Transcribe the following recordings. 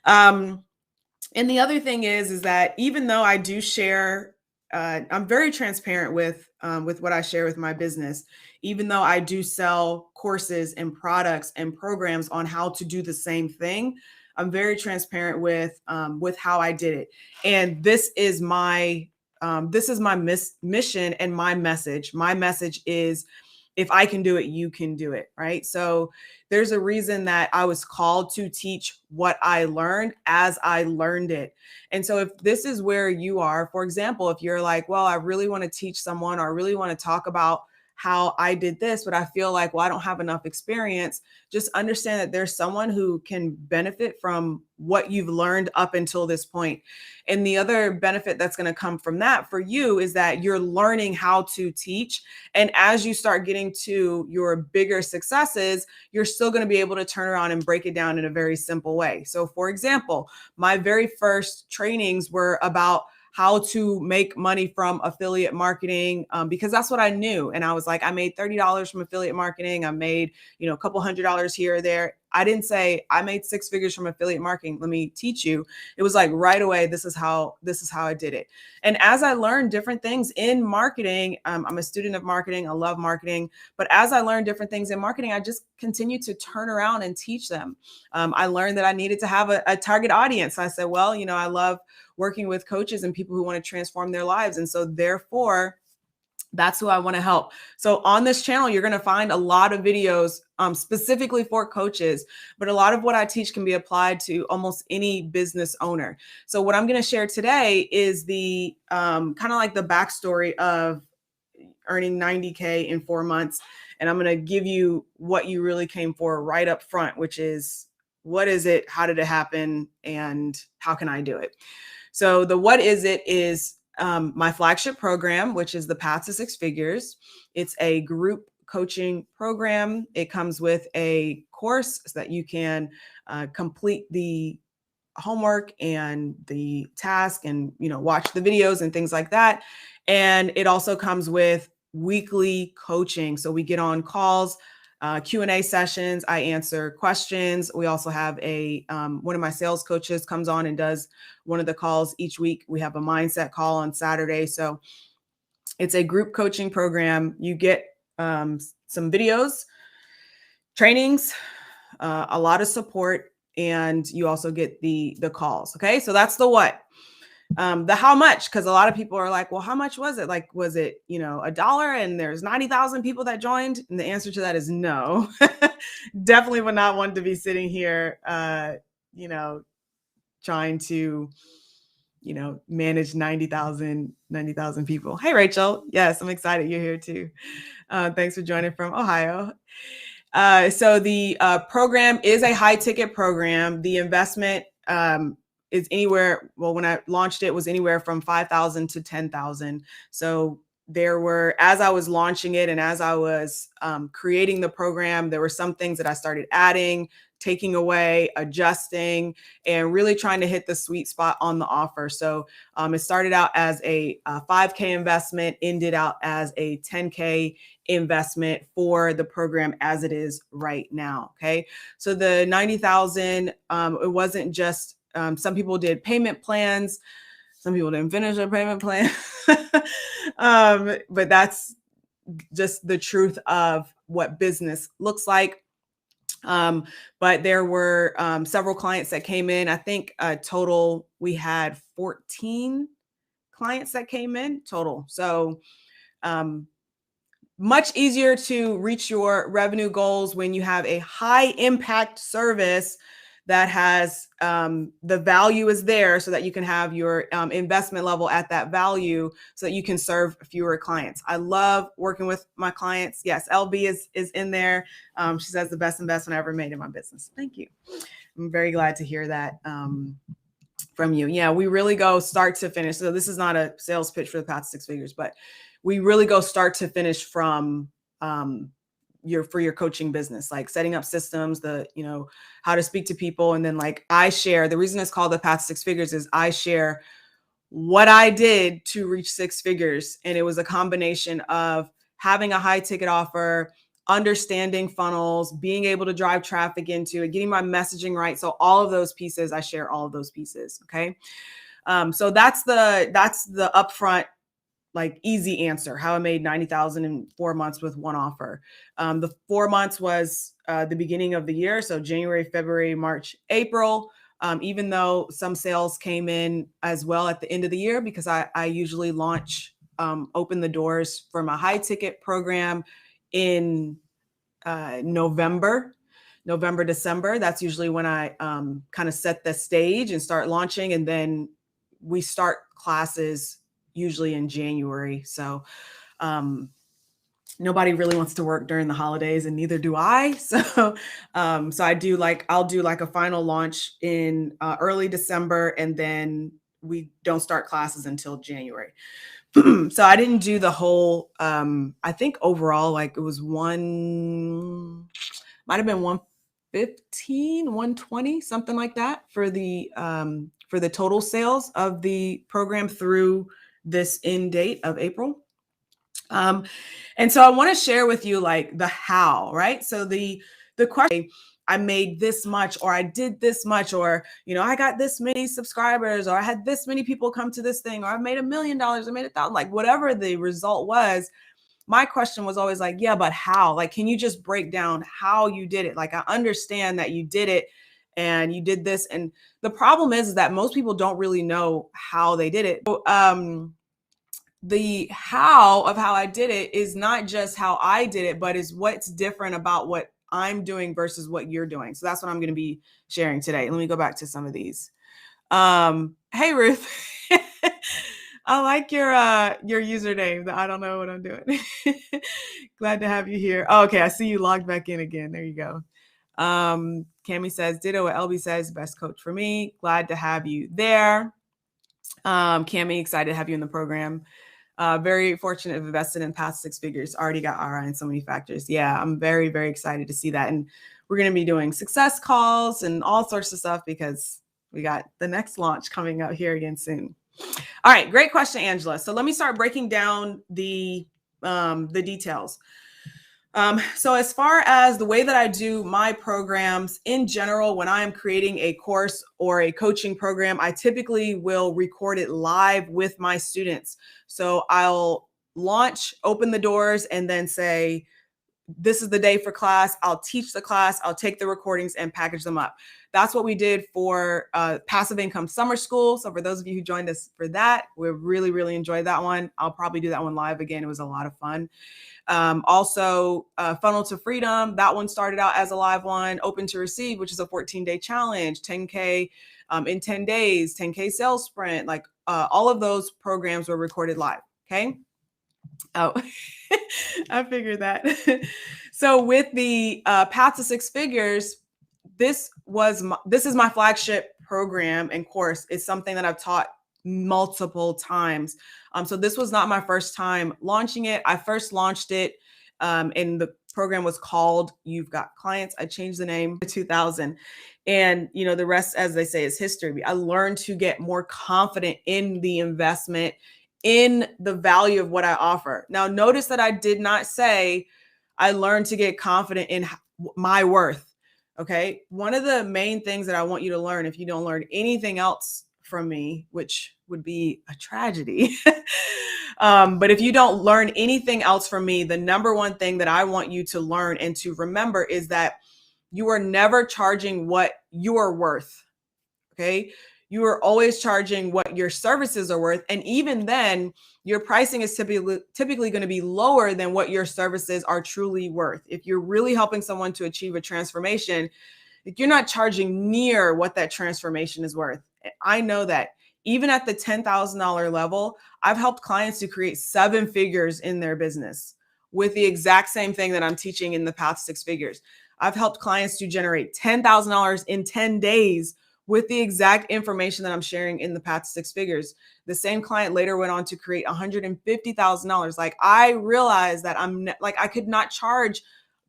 there. And the other thing is that even though I do share, I'm very transparent with what I share with my business. Even though I do sell courses and products and programs on how to do the same thing, I'm very transparent with how I did it. And this is my mission and my message. My message is, if I can do it, you can do it, right? So there's a reason that I was called to teach what I learned as I learned it. And so if this is where you are, for example, if you're like, well, I really want to teach someone, or I really want to talk about how I did this, but I feel like, well, I don't have enough experience, just understand that there's someone who can benefit from what you've learned up until this point. And the other benefit that's going to come from that for you is that you're learning how to teach. And as you start getting to your bigger successes, you're still going to be able to turn around and break it down in a very simple way. So for example, my very first trainings were about how to make money from affiliate marketing, because that's what I knew. And I was like, I made $30 from affiliate marketing. I made, a couple $100 here or there. I didn't say I made 6 figures from affiliate marketing. Let me teach you. It was like right away, this is how I did it. And as I learned different things in marketing, I'm a student of marketing. I love marketing. But as I learned different things in marketing, I just continued to turn around and teach them. I learned that I needed to have a target audience. I said, well, I love working with coaches and people who want to transform their lives. And so therefore, that's who I want to help. So on this channel, you're going to find a lot of videos specifically for coaches, but a lot of what I teach can be applied to almost any business owner. So what I'm going to share today is the kind of like the backstory of earning 90K in 4 months. And I'm going to give you what you really came for right up front, which is, what is it? How did it happen? And how can I do it? So the what is it is my flagship program, which is the Path to Six Figures. It's a group coaching program. It comes with a course so that you can complete the homework and the task and, watch the videos and things like that. And it also comes with weekly coaching. So we get on calls, Q&A sessions. I answer questions. We also have one of my sales coaches comes on and does one of the calls each week. We have a mindset call on Saturday. So it's a group coaching program. You get some videos, trainings, a lot of support, and you also get the calls. Okay. So that's the what. The how much, because a lot of people are like, well, how much was it? Like, was it, $1 and there's 90,000 people that joined? And the answer to that is no. Definitely would not want to be sitting here, trying to, manage 90,000 people. Hey, Rachel. Yes, I'm excited you're here too. Thanks for joining from Ohio. So the program is a high ticket program. The investment, is anywhere, well, when I launched it was anywhere from 5,000 to 10,000. So there were, as I was launching it and as I was creating the program, there were some things that I started adding, taking away, adjusting, and really trying to hit the sweet spot on the offer. So it started out as a 5K investment, ended out as a 10K investment for the program as it is right now. Okay. So the 90,000, it wasn't just, some people did payment plans. Some people didn't finish their payment plan. But that's just the truth of what business looks like. But there were several clients that came in. I think total, we had 14 clients that came in total. So much easier to reach your revenue goals when you have a high impact service that has the value is there so that you can have your investment level at that value so that you can serve fewer clients. I love working with my clients. Yes, LB is in there. She says the best investment I ever made in my business. Thank you. I'm very glad to hear that from you. Yeah, we really go start to finish. So this is not a sales pitch for the Path to Six Figures, but we really go start to finish from for your coaching business, like setting up systems, how to speak to people. And then like I share, the reason it's called the Path to Six Figures is I share what I did to reach 6 figures. And it was a combination of having a high ticket offer, understanding funnels, being able to drive traffic into it, getting my messaging right. So all of those pieces, I share all of those pieces. Okay. So that's the upfront, like, easy answer, how I made 90,000 in 4 months with one offer. The 4 months was the beginning of the year. So January, February, March, April. Even though some sales came in as well at the end of the year, because I usually launch, open the doors for my high ticket program in November, December. That's usually when I kind of set the stage and start launching. And then we start classes usually in January. So nobody really wants to work during the holidays, and neither do I. So I'll do like a final launch in early December, and then we don't start classes until January. So I didn't do the whole, I think overall, like, it was might have been 115, 120, something like that for the total sales of the program through this end date of April. And so I want to share with you, like, the how, right? So the question, I made this much, or I did this much, or, I got this many subscribers, or I had this many people come to this thing, or I made $1 million, I made 1,000, like, whatever the result was. My question was always like, yeah, but how? Like, can you just break down how you did it? Like, I understand that you did it and you did this. And the problem is that most people don't really know how they did it. So, the how of how I did it is not just how I did it, but is what's different about what I'm doing versus what you're doing. So that's what I'm going to be sharing today. Let me go back to some of these. Hey, Ruth. I like your username. I don't know what I'm doing. Glad to have you here. Oh, okay. I see you logged back in again. There you go. Cami says, ditto what LB says, best coach for me. Glad to have you there. Cami, excited to have you in the program. Very fortunate to have invested in past six figures. Already got ROI in so many factors. Yeah, I'm very, very excited to see that. And we're going to be doing success calls and all sorts of stuff because we got the next launch coming out here again soon. All right, great question, Angela. So let me start breaking down the details. So as far as the way that I do my programs in general, when I am creating a course or a coaching program, I typically will record it live with my students. So I'll launch, open the doors, and then say, this is the day for class. I'll teach the class. I'll take the recordings and package them up. That's what we did for Passive Income Summer School. So for those of you who joined us for that, we really, really enjoyed that one. I'll probably do that one live again. It was a lot of fun. Also, Funnel to Freedom. That one started out as a live one. Open to Receive, which is a 14-day challenge, 10K in 10 days, 10K sales sprint. Like all of those programs were recorded live. Okay. Oh, I figured that. So with the Path to Six Figures, this is my flagship program and course. It's something that I've taught multiple times. So this was not my first time launching it. I first launched it and the program was called You've Got Clients. I changed the name to 2000. And, the rest, as they say, is history. I learned to get more confident in the investment, in the value of what I offer. Now, notice that I did not say I learned to get confident in my worth. Okay. One of the main things that I want you to learn, if you don't learn anything else from me, which would be a tragedy, but if you don't learn anything else from me, the number one thing that I want you to learn and to remember is that you are never charging what you are worth. Okay. You are always charging what your services are worth. And even then, your pricing is typically going to be lower than what your services are truly worth. If you're really helping someone to achieve a transformation, you're not charging near what that transformation is worth. I know that. Even at the $10,000 level, I've helped clients to create 7 figures in their business with the exact same thing that I'm teaching in the Path to Six Figures. I've helped clients to generate $10,000 in 10 days with the exact information that I'm sharing in the Path to Six Figures. The same client later went on to create $150,000. Like, I realized that I could not charge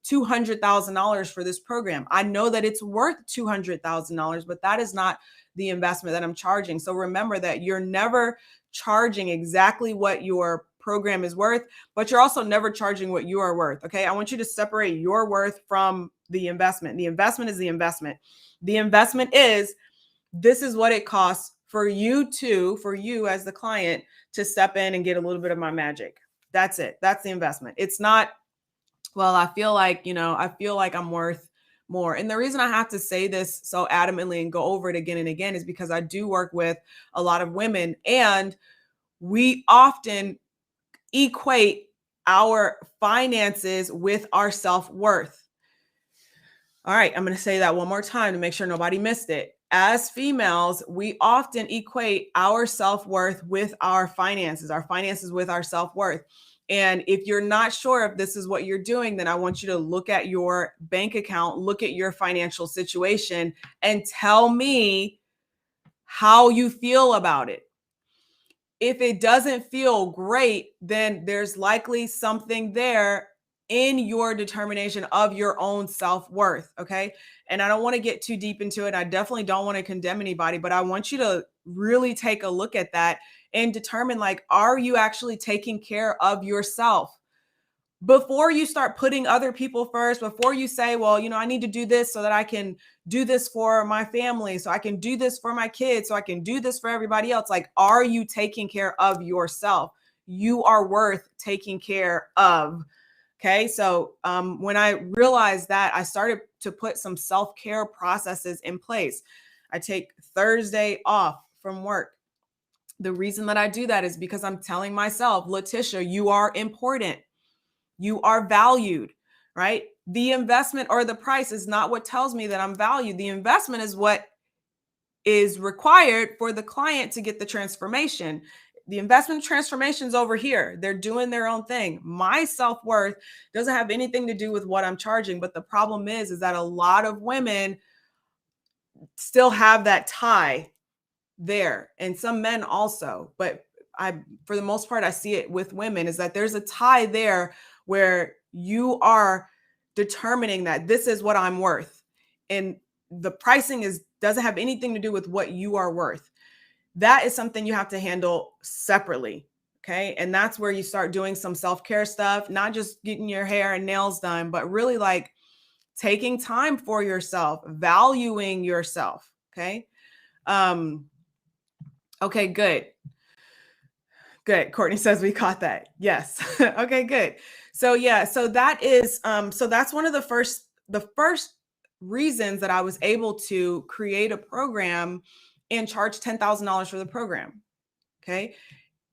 $200,000 for this program. I know that it's worth $200,000, but that is not the investment that I'm charging. So remember that you're never charging exactly what your program is worth, but you're also never charging what you are worth. Okay. I want you to separate your worth from the investment. The investment is the investment. The investment is, this is what it costs for you as the client to step in and get a little bit of my magic. That's it. That's the investment. It's not, well, I feel like I'm worth more. And the reason I have to say this so adamantly and go over it again and again is because I do work with a lot of women, and we often equate our finances with our self-worth. All right, I'm going to say that one more time to make sure nobody missed it. As females, we often equate our self-worth with our finances with our self-worth. And if you're not sure if this is what you're doing, then I want you to look at your bank account, look at your financial situation, and tell me how you feel about it. If it doesn't feel great, then there's likely something there in your determination of your own self-worth. Okay. And I don't want to get too deep into it. I definitely don't want to condemn anybody, but I want you to really take a look at that and determine, like, are you actually taking care of yourself? Before you start putting other people first, before you say, well, I need to do this so that I can do this for my family, so I can do this for my kids, so I can do this for everybody else. Like, are you taking care of yourself? You are worth taking care of. Okay. So when I realized that, I started to put some self-care processes in place. I take Thursday off from work. The reason that I do that is because I'm telling myself, LaTisha, you are important. You are valued, right? The investment or the price is not what tells me that I'm valued. The investment is what is required for the client to get the transformation. The investment transformation is over here. They're doing their own thing. My self-worth doesn't have anything to do with what I'm charging. But the problem is that a lot of women still have that tie there, and some men also. But for the most part, I see it with women, is that there's a tie there where you are determining that this is what I'm worth. And the pricing doesn't have anything to do with what you are worth. That is something you have to handle separately. Okay. And that's where you start doing some self-care stuff, not just getting your hair and nails done, but really like taking time for yourself, valuing yourself. Okay. Okay, good. Good. Courtney says we caught that. Yes. Okay, good. So yeah, so that is so that's one of the first reasons that I was able to create a program and charge $10,000 for the program. Okay.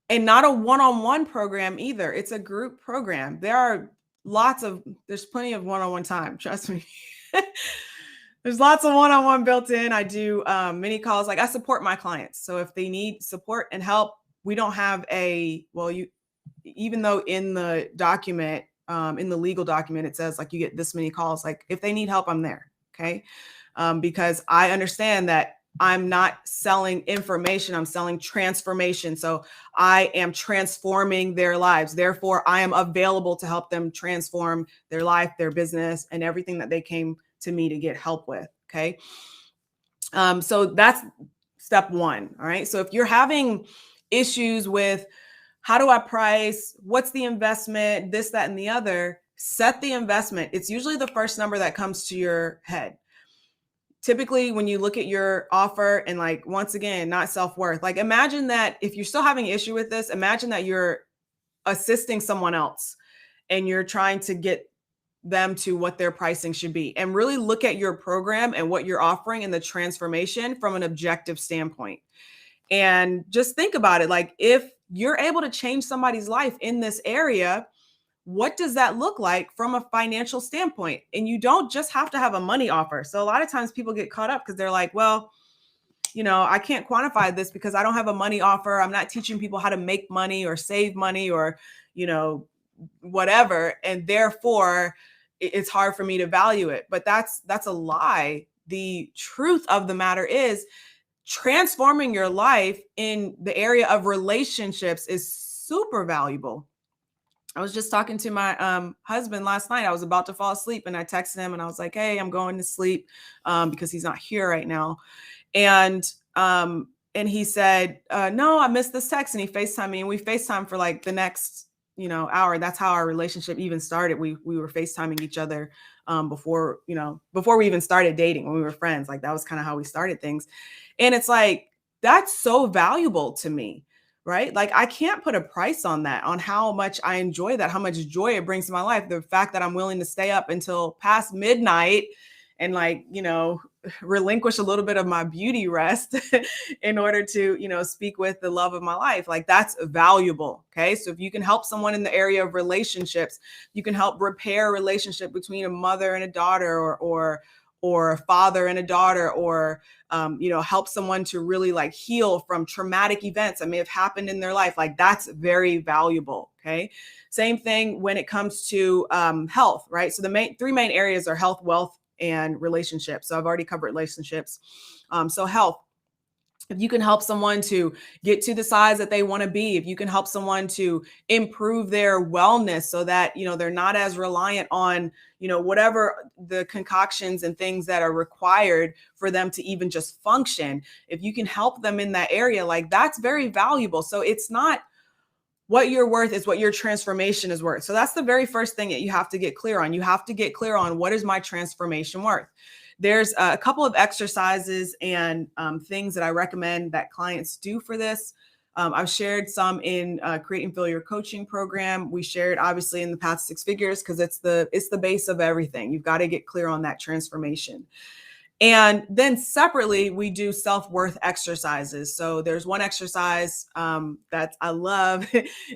And not a one-on-one program either. It's a group program. There's plenty of one-on-one time. Trust me. There's lots of one-on-one built in. I do mini calls. Like, I support my clients. So if they need support and help, we don't have even though in the document, in the legal document, it says like you get this many calls. Like, if they need help, I'm there. Okay. Because I understand that I'm not selling information. I'm selling transformation. So I am transforming their lives. Therefore, I am available to help them transform their life, their business, and everything that they came to me to get help with. Okay. So that's step one. All right. So if you're having issues with how do I price, what's the investment, this, that, and the other, set the investment. It's usually the first number that comes to your head. Typically, when you look at your offer and, like, once again, not self-worth, like, imagine that if you're still having issue with this, imagine that you're assisting someone else and you're trying to get them to what their pricing should be, and really look at your program and what you're offering and the transformation from an objective standpoint. And just think about it. Like, if you're able to change somebody's life in this area, what does that look like from a financial standpoint? And you don't just have to have a money offer. So a lot of times people get caught up because they're like, well, I can't quantify this because I don't have a money offer. I'm not teaching people how to make money or save money or, whatever. And therefore it's hard for me to value it. But that's a lie. The truth of the matter is, transforming your life in the area of relationships is super valuable. I was just talking to my husband last night. I was about to fall asleep and I texted him and I was like, hey, I'm going to sleep because he's not here right now. And and he said, no, I missed this text. And he FaceTimed me, and we FaceTimed for like the next, hour. That's how our relationship even started. We were FaceTiming each other before we even started dating, when we were friends. Like, that was kind of how we started things. And it's like, that's so valuable to me, right? Like, I can't put a price on that, on how much I enjoy that, how much joy it brings to my life. The fact that I'm willing to stay up until past midnight and, like, relinquish a little bit of my beauty rest in order to, speak with the love of my life. Like, that's valuable. Okay. So if you can help someone in the area of relationships, you can help repair a relationship between a mother and a daughter, or a father and a daughter, or help someone to really like heal from traumatic events that may have happened in their life. Like, that's very valuable. Okay. Same thing when it comes to health, right? So the three main areas are health, wealth, and relationships. So I've already covered relationships. So health, if you can help someone to get to the size that they want to be, if you can help someone to improve their wellness so that, they're not as reliant on, whatever the concoctions and things that are required for them to even just function. If you can help them in that area, like, that's very valuable. So it's not what you're worth, is what your transformation is worth. So that's the very first thing that you have to get clear on. You have to get clear on, what is my transformation worth? There's a couple of exercises and things that I recommend that clients do for this. I've shared some in Create and Fill Your coaching program. We shared obviously in the Path to Six Figures, because it's the base of everything. You've got to get clear on that transformation. And then separately, we do self-worth exercises. So there's one exercise that I love.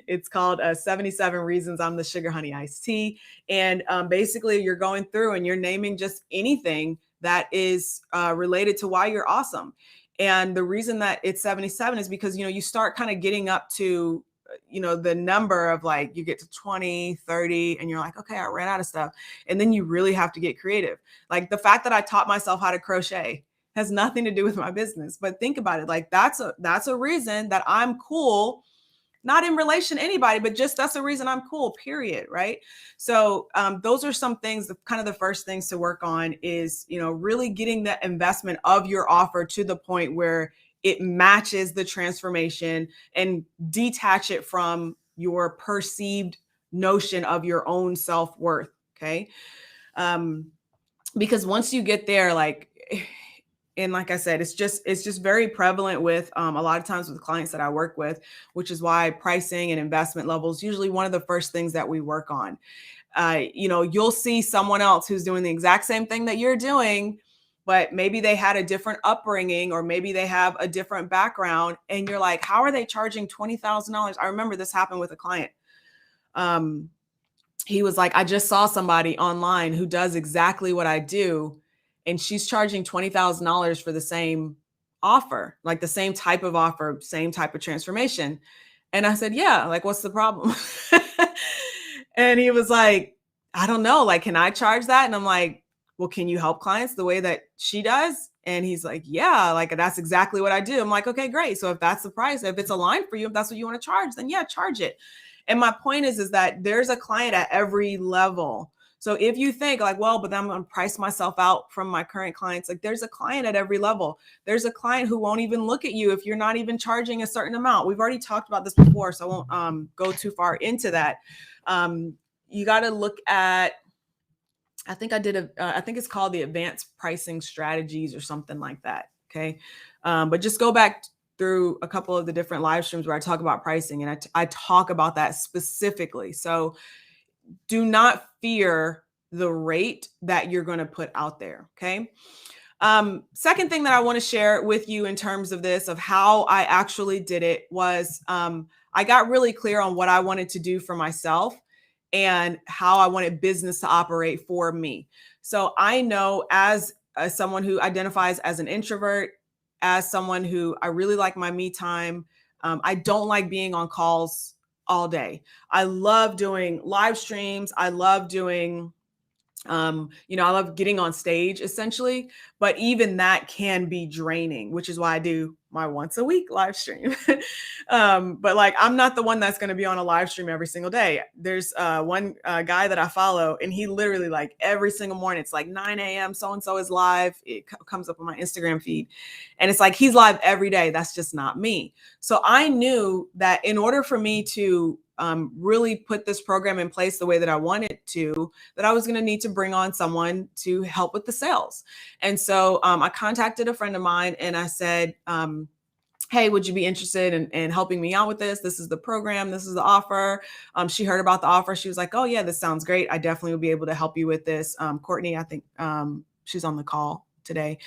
It's called 77 Reasons I'm the Sugar Honey Iced Tea. And basically, you're going through and you're naming just anything that is related to why you're awesome. And the reason that it's 77 is because, you start kind of getting up to, the number of, like, you get to 20, 30, and you're like, okay, I ran out of stuff. And then you really have to get creative. Like, the fact that I taught myself how to crochet has nothing to do with my business. But think about it. Like, that's a reason that I'm cool, not in relation to anybody, but just that's a reason I'm cool, period. Right. So those are some things, kind of the first things to work on is, really getting the investment of your offer to the point where it matches the transformation, and detach it from your perceived notion of your own self-worth. Okay. Because once you get there, like, and like I said, it's just very prevalent with a lot of times with clients that I work with, which is why pricing and investment levels usually one of the first things that we work on. You'll see someone else who's doing the exact same thing that you're doing, but maybe they had a different upbringing, or maybe they have a different background, and you're like, how are they charging $20,000? I remember this happened with a client. He was like, I just saw somebody online who does exactly what I do, and she's charging $20,000 for the same offer, like the same type of offer, same type of transformation. And I said, yeah, like, what's the problem? And he was like, I don't know, like, can I charge that? And I'm like, well, can you help clients the way that she does? And he's like, yeah, like, that's exactly what I do. I'm like, okay, great. So if that's the price, if it's aligned for you, if that's what you want to charge, then yeah, charge it. And my point is that there's a client at every level. So if you think like, well, but I'm going to price myself out from my current clients, like, there's a client at every level. There's a client who won't even look at you if you're not even charging a certain amount. We've already talked about this before, so I won't go too far into that. You got to look at, I think it's called the advanced pricing strategies or something like that. Okay. But just go back through a couple of the different live streams where I talk about pricing, and I talk about that specifically. So do not fear the rate that you're going to put out there. Okay. Second thing that I want to share with you in terms of this, of how I actually did it, was I got really clear on what I wanted to do for myself and how I wanted business to operate for me. So I know as someone who identifies as an introvert, as someone who I really like my me time, I don't like being on calls all day. I love doing live streams. I love doing I love getting on stage essentially, but even that can be draining, which is why I do my once a week live stream. But like, I'm not the one that's going to be on a live stream every single day. There's one guy that I follow, and he literally, like, every single morning, it's like 9 a.m. So-and-so is live. It comes up on my Instagram feed, and it's like, he's live every day. That's just not me. So I knew that in order for me to really put this program in place the way that I wanted to, that I was going to need to bring on someone to help with the sales. And so I contacted a friend of mine and I said, hey, would you be interested in helping me out with this? This is the program. This is the offer. She heard about the offer. She was like, oh yeah, this sounds great. I definitely will be able to help you with this. Courtney, I think she's on the call today.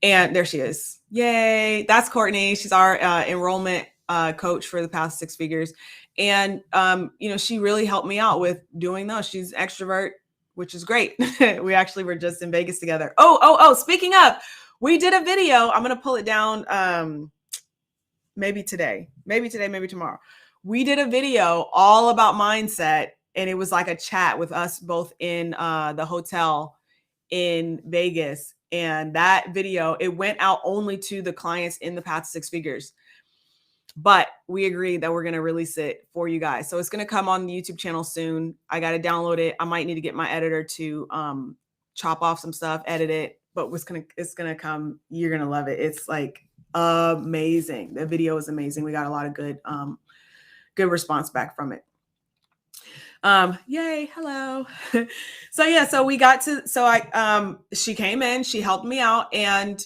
And there she is. Yay. That's Courtney. She's our enrollment coach for the past 6 figures. And, she really helped me out with doing those. She's extrovert, which is great. We actually were just in Vegas together. Oh, speaking of, we did a video. I'm going to pull it down maybe today, maybe tomorrow. We did a video all about mindset, and it was like a chat with us both in the hotel in Vegas. And that video, it went out only to the clients in the Path to 6 Figures. But we agreed that we're going to release it for you guys. So it's going to come on the YouTube channel soon. I got to download it. I might need to get my editor to chop off some stuff, edit it, but it's going to come. You're going to love it. It's like amazing. The video is amazing. We got a lot of good response back from it. Yay. Hello. She came in, she helped me out, and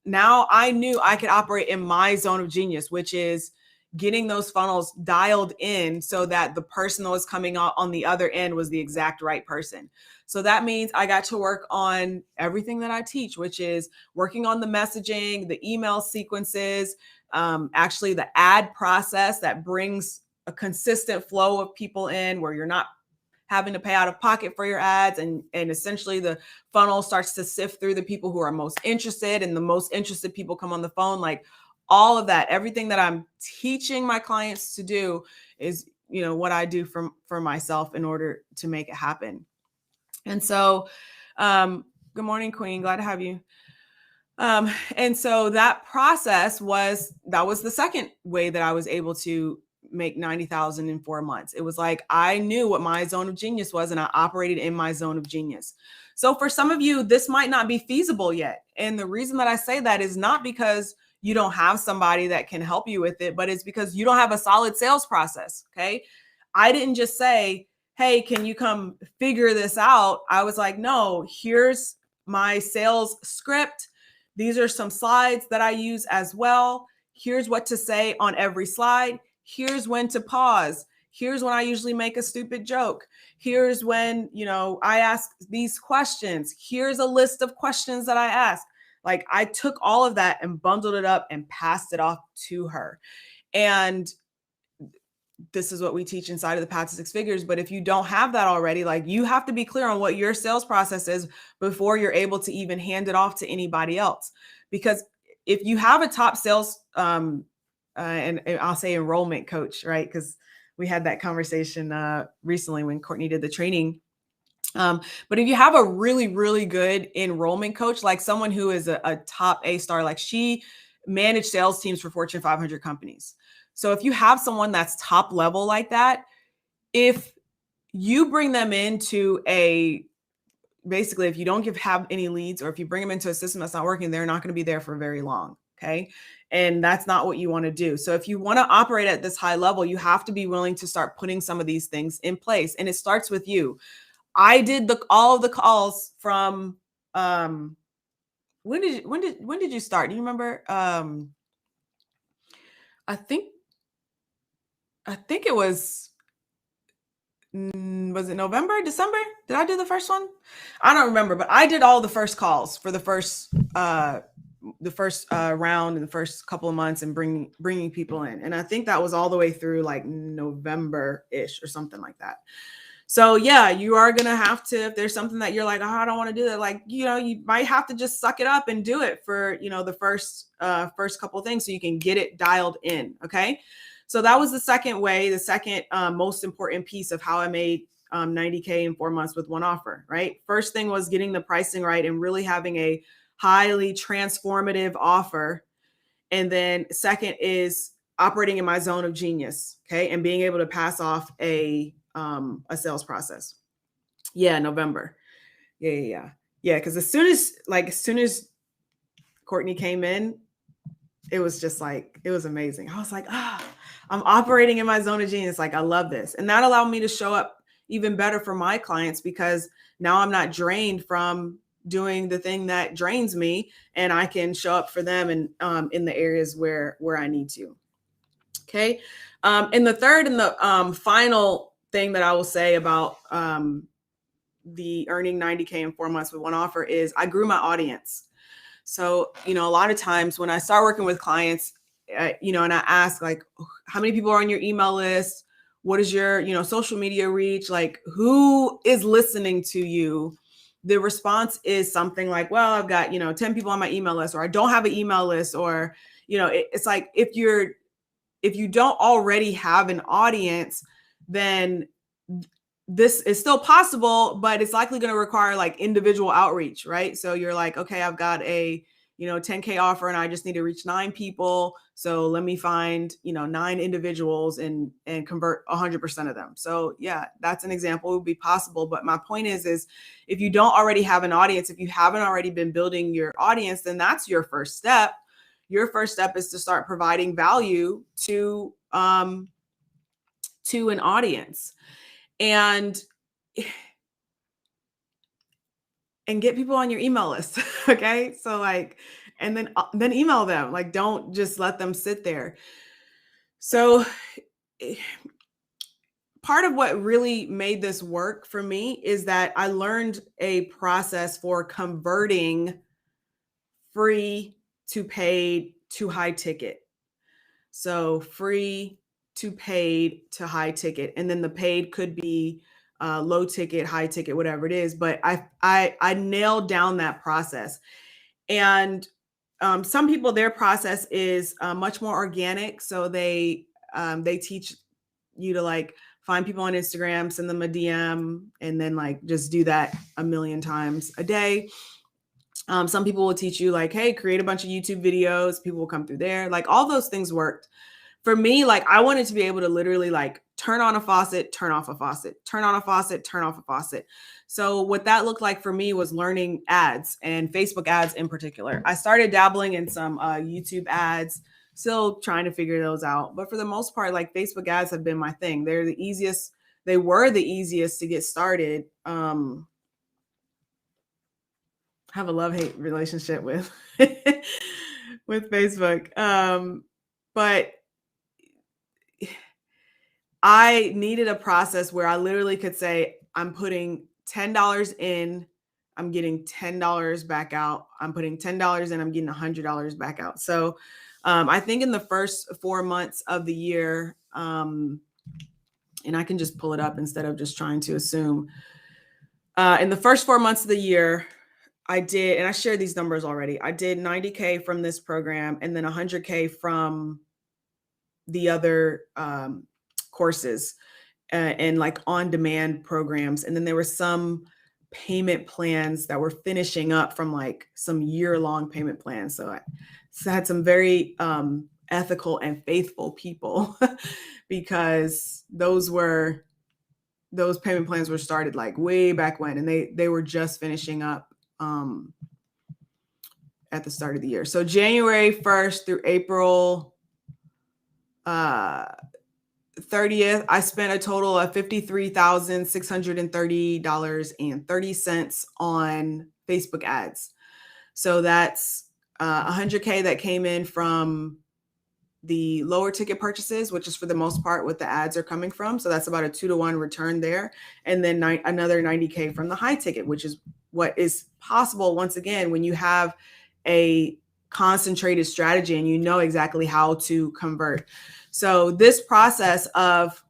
now I knew I could operate in my zone of genius, which is getting those funnels dialed in so that the person that was coming out on the other end was the exact right person. So that means I got to work on everything that I teach, which is working on the messaging, the email sequences, actually the ad process that brings a consistent flow of people in where you're not having to pay out of pocket for your ads, and essentially the funnel starts to sift through the people who are most interested, and the most interested people come on the phone. Like all of that, everything that I'm teaching my clients to do is, what I do for myself in order to make it happen. And so, good morning, Queen. Glad to have you. And so that process was the second way that I was able to make 90,000 in 4 months. It was like, I knew what my zone of genius was, and I operated in my zone of genius. So for some of you, this might not be feasible yet. And the reason that I say that is not because you don't have somebody that can help you with it, but it's because you don't have a solid sales process. Okay. I didn't just say, hey, can you come figure this out? I was like, no, here's my sales script. These are some slides that I use as well. Here's what to say on every slide. Here's when to pause. Here's when I usually make a stupid joke. Here's when, I ask these questions. Here's a list of questions that I ask. Like, I took all of that and bundled it up and passed it off to her. And this is what we teach inside of the Path to 6 Figures. But if you don't have that already, like, you have to be clear on what your sales process is before you're able to even hand it off to anybody else. Because if you have a top sales, and I'll say enrollment coach, right? Because we had that conversation recently when Courtney did the training. But if you have a really, really good enrollment coach, like someone who is a top A star, like she managed sales teams for Fortune 500 companies. So if you have someone that's top level like that, if you bring them into basically, if you don't have any leads, or if you bring them into a system that's not working, they're not going to be there for very long. Okay. And that's not what you want to do. So if you want to operate at this high level, you have to be willing to start putting some of these things in place. And it starts with you. I did all of the calls from, when did you start? Do you remember? I think it was it November, December? Did I do the first one? I don't remember, but I did all the first calls for the first round in the first couple of months, and bringing people in. And I think that was all the way through like November-ish or something like that. So yeah, you are going to have to, if there's something that you're like, oh, I don't want to do that. Like, you might have to just suck it up and do it for, the first couple of things so you can get it dialed in. Okay. So that was the second way, the second most important piece of how I made 90K in 4 months with one offer, right? First thing was getting the pricing right and really having a highly transformative offer. And then second is operating in my zone of genius, okay, and being able to pass off a sales process. Yeah, November. Yeah. Because as soon as Courtney came in, it was just like, it was amazing. I was like, I'm operating in my zone of genius. Like, I love this. And that allowed me to show up even better for my clients, because now I'm not drained from doing the thing that drains me, and I can show up for them and in the areas where I need to. Okay. And the third and the final thing that I will say about the earning 90K in 4 months with one offer is I grew my audience. So, a lot of times when I start working with clients, and I ask, like, how many people are on your email list? What is your, social media reach? Like, who is listening to you? The response is something like, well, I've got, 10 people on my email list, or I don't have an email list, or, it's like, if you don't already have an audience, then this is still possible, but it's likely going to require like individual outreach, right? So you're like, okay, I've got a, 10K offer and I just need to reach 9 people. So let me find, 9 individuals and convert 100% of them. So yeah, that's an example. It would be possible. But my point is if you don't already have an audience, if you haven't already been building your audience, then that's your first step. Your first step is to start providing value to an audience. And get people on your email list. Okay. So and then email them, like, don't just let them sit there. So part of what really made this work for me is that I learned a process for converting free to paid to high ticket. So free to paid to high ticket. And then the paid could be low ticket, high ticket, whatever it is. But I nailed down that process. And some people, their process is much more organic. So they teach you to like find people on Instagram, send them a DM, and then like just do that a million times a day. Some people will teach you like, hey, create a bunch of YouTube videos. People will come through there. Like, all those things worked. For me, like, I wanted to be able to literally like turn on a faucet, turn off a faucet, turn on a faucet, turn off a faucet. So what that looked like for me was learning ads, and Facebook ads in particular. I started dabbling in some YouTube ads, still trying to figure those out. But for the most part, like, Facebook ads have been my thing. They were the easiest to get started. Have a love-hate relationship with with Facebook. But I needed a process where I literally could say, I'm putting $10 in, I'm getting $10 back out. I'm putting $10 in, I'm getting $100 back out. So I think in the first 4 months of the year, and I can just pull it up instead of just trying to assume. In the first 4 months of the year, I did, and I shared these numbers already. I did 90K from this program, and then 100K from the other courses and like on-demand programs. And then there were some payment plans that were finishing up from like some year-long payment plans. So I had some very ethical and faithful people because those payment plans were started like way back when, and they were just finishing up at the start of the year. So January 1st through April 30th, I spent a total of $53,630.30 on Facebook ads. So that's 100K that came in from the lower ticket purchases, which is for the most part what the ads are coming from. So that's about a 2-to-1 return there. And then another 90K from the high ticket, which is what is possible once again when you have a concentrated strategy and you know exactly how to convert. So this process of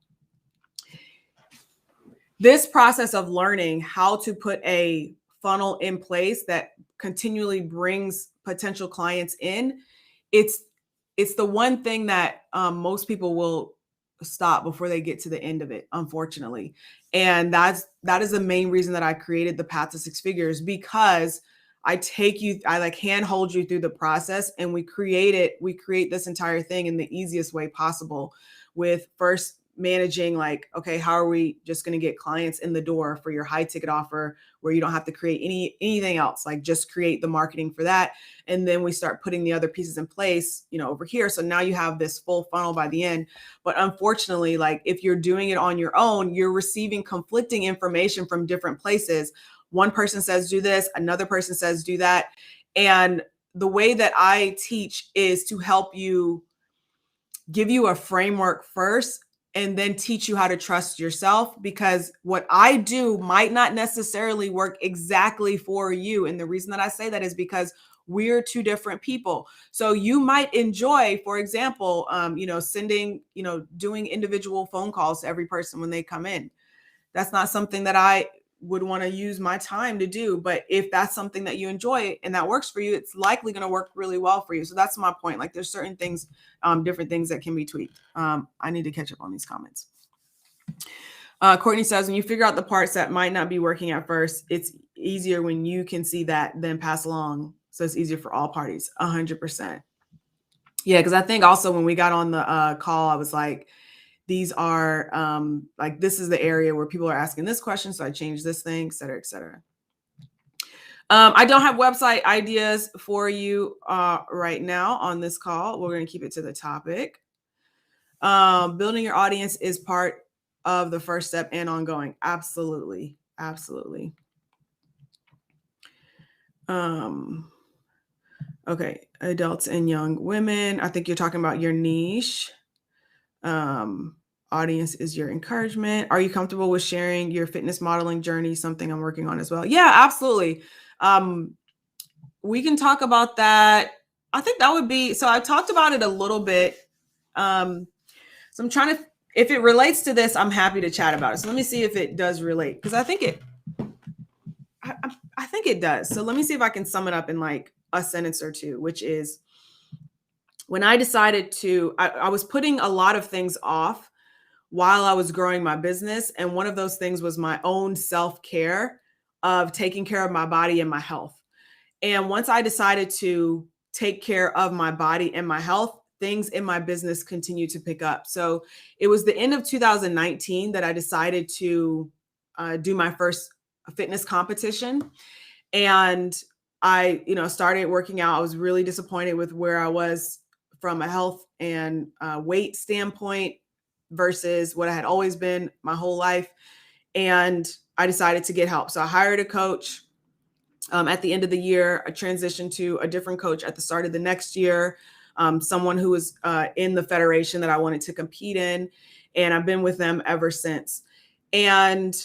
learning how to put a funnel in place that continually brings potential clients in, it's the one thing that most people will stop before they get to the end of it, unfortunately. And that is the main reason that I created the Path to Six Figures, because I like handhold you through the process, and we create this entire thing in the easiest way possible, with first managing, like, okay, how are we just going to get clients in the door for your high ticket offer where you don't have to create anything else, like just create the marketing for that. And then we start putting the other pieces in place, over here. So now you have this full funnel by the end. But unfortunately, like, if you're doing it on your own, you're receiving conflicting information from different places. One person says do this, another person says do that. And the way that I teach is to help you, give you a framework first, and then teach you how to trust yourself, because what I do might not necessarily work exactly for you. And the reason that I say that is because we're two different people. So you might enjoy, for example, sending, doing individual phone calls to every person when they come in. That's not something that I would want to use my time to do. But if that's something that you enjoy and that works for you, it's likely going to work really well for you. So that's my point. Like, there's certain things, different things that can be tweaked. I need to catch up on these comments. Courtney says, when you figure out the parts that might not be working at first, it's easier when you can see that, then pass along. So it's easier for all parties. 100%. Yeah. Cause I think also when we got on the call, I was like, these are like, this is the area where people are asking this question. So I changed this thing, et cetera, et cetera. I don't have website ideas for you right now on this call. We're going to keep it to the topic. Building your audience is part of the first step and ongoing. Absolutely. Absolutely. Okay. Adults and young women. I think you're talking about your niche. Audience is your encouragement. Are you comfortable with sharing your fitness modeling journey? Something I'm working on as well. Yeah, absolutely. We can talk about that. I think that would be, so I talked about it a little bit. So I'm trying to, if it relates to this, I'm happy to chat about it. So let me see if it does relate, because I think it does. So let me see if I can sum it up in like a sentence or two, which is, when I decided to, I was putting a lot of things off while I was growing my business. And one of those things was my own self-care of taking care of my body and my health. And once I decided to take care of my body and my health, things in my business continued to pick up. So it was the end of 2019 that I decided to do my first fitness competition. And I, started working out. I was really disappointed with where I was from a health and weight standpoint versus what I had always been my whole life. And I decided to get help. So I hired a coach at the end of the year. I transitioned to a different coach at the start of the next year, someone who was in the federation that I wanted to compete in. And I've been with them ever since. And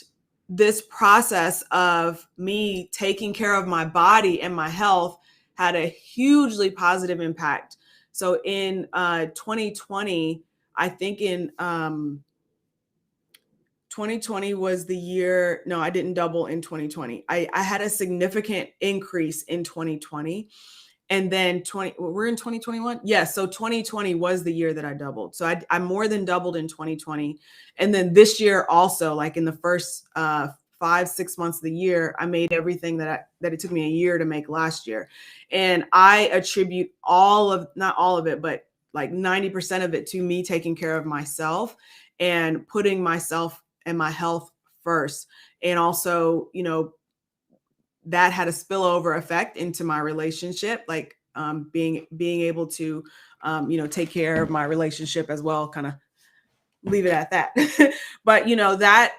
this process of me taking care of my body and my health had a hugely positive impact. So in 2020, I think in 2020 was the year, no, I didn't double in 2020. I had a significant increase in 2020. And then we're in 2021. Yes. So 2020 was the year that I doubled. So I more than doubled in 2020. And then this year also, like in the first 5-6 months of the year, I made everything that it took me a year to make last year. And I attribute not all of it, but like 90% of it to me taking care of myself and putting myself and my health first. And also, that had a spillover effect into my relationship, like being able to, take care of my relationship as well, kind of leave it at that. But, that,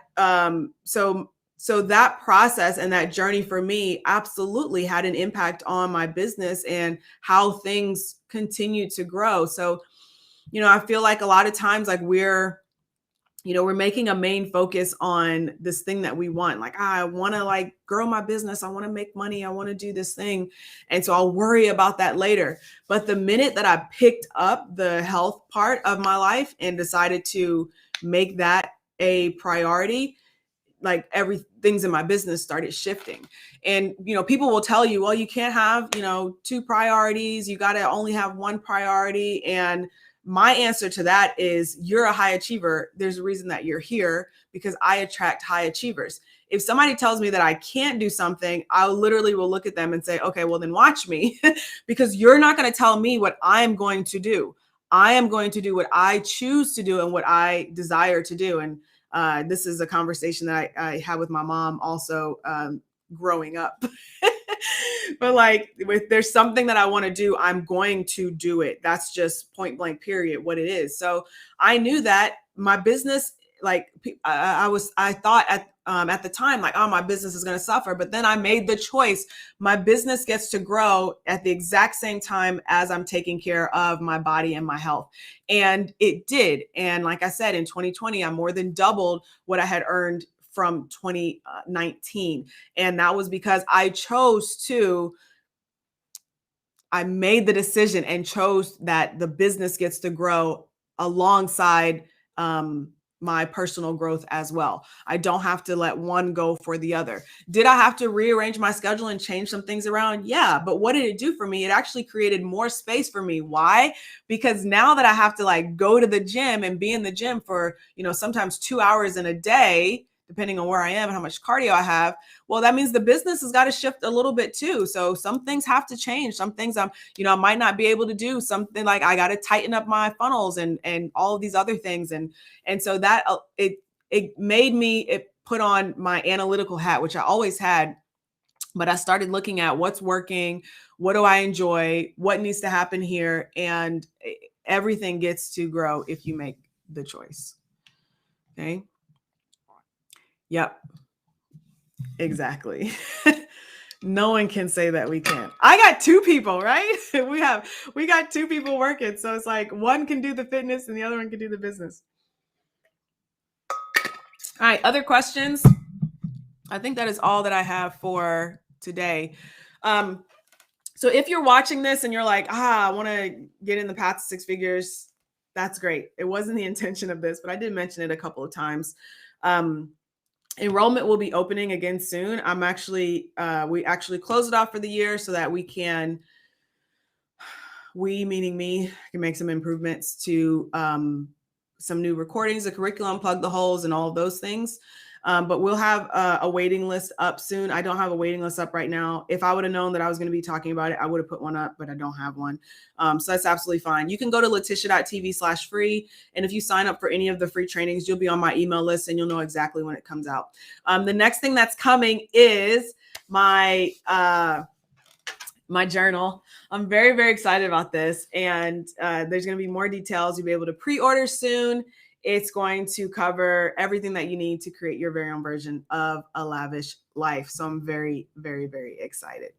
so that process and that journey for me absolutely had an impact on my business and how things continue to grow. So, I feel like a lot of times, like we're making a main focus on this thing that we want. Like, I want to like grow my business. I want to make money. I want to do this thing. And so I'll worry about that later. But the minute that I picked up the health part of my life and decided to make that a priority, like everything's in my business started shifting. And, people will tell you, well, you can't have, two priorities. You got to only have one priority. And my answer to that is you're a high achiever. There's a reason that you're here, because I attract high achievers. If somebody tells me that I can't do something, I literally will look at them and say, okay, well then watch me, because you're not going to tell me what I'm going to do. I am going to do what I choose to do and what I desire to do. And this is a conversation that I had with my mom also, growing up. But like, if there's something that I want to do, I'm going to do it. That's just point blank, period, what it is. So I knew that my business, like I thought at the time, like, oh, my business is going to suffer. But then I made the choice. My business gets to grow at the exact same time as I'm taking care of my body and my health. And it did. And like I said, in 2020, I more than doubled what I had earned from 2019. And that was because I made the decision and chose that the business gets to grow alongside my personal growth as well. I don't have to let one go for the other. Did I have to rearrange my schedule and change some things around? Yeah. But what did it do for me? It actually created more space for me. Why? Because now that I have to like go to the gym and be in the gym for, sometimes 2 hours in a day, depending on where I am and how much cardio I have, well, that means the business has got to shift a little bit too. So some things have to change. Some things I might not be able to do. Something like I got to tighten up my funnels and all of these other things. And so that it put on my analytical hat, which I always had. But I started looking at what's working, what do I enjoy, what needs to happen here, and everything gets to grow if you make the choice. Okay. Yep. Exactly. No one can say that we can't. I got 2 people, right? We got 2 people working. So it's like one can do the fitness and the other one can do the business. All right. Other questions? I think that is all that I have for today. So if you're watching this and you're like, I want to get in the path to 6 figures, that's great. It wasn't the intention of this, but I did mention it a couple of times. Enrollment will be opening again soon. We actually close it off for the year so that we meaning me, can make some improvements to some new recordings, the curriculum, plug the holes, and all of those things. But we'll have a waiting list up soon. I don't have a waiting list up right now. If I would have known that I was going to be talking about it, I would have put one up, but I don't have one. So that's absolutely fine. You can go to latisha.tv/free. And if you sign up for any of the free trainings, you'll be on my email list and you'll know exactly when it comes out. The next thing that's coming is my journal. I'm very, very excited about this. And there's going to be more details. You'll be able to pre-order soon. It's going to cover everything that you need to create your very own version of a lavish life. So I'm very, very, very excited.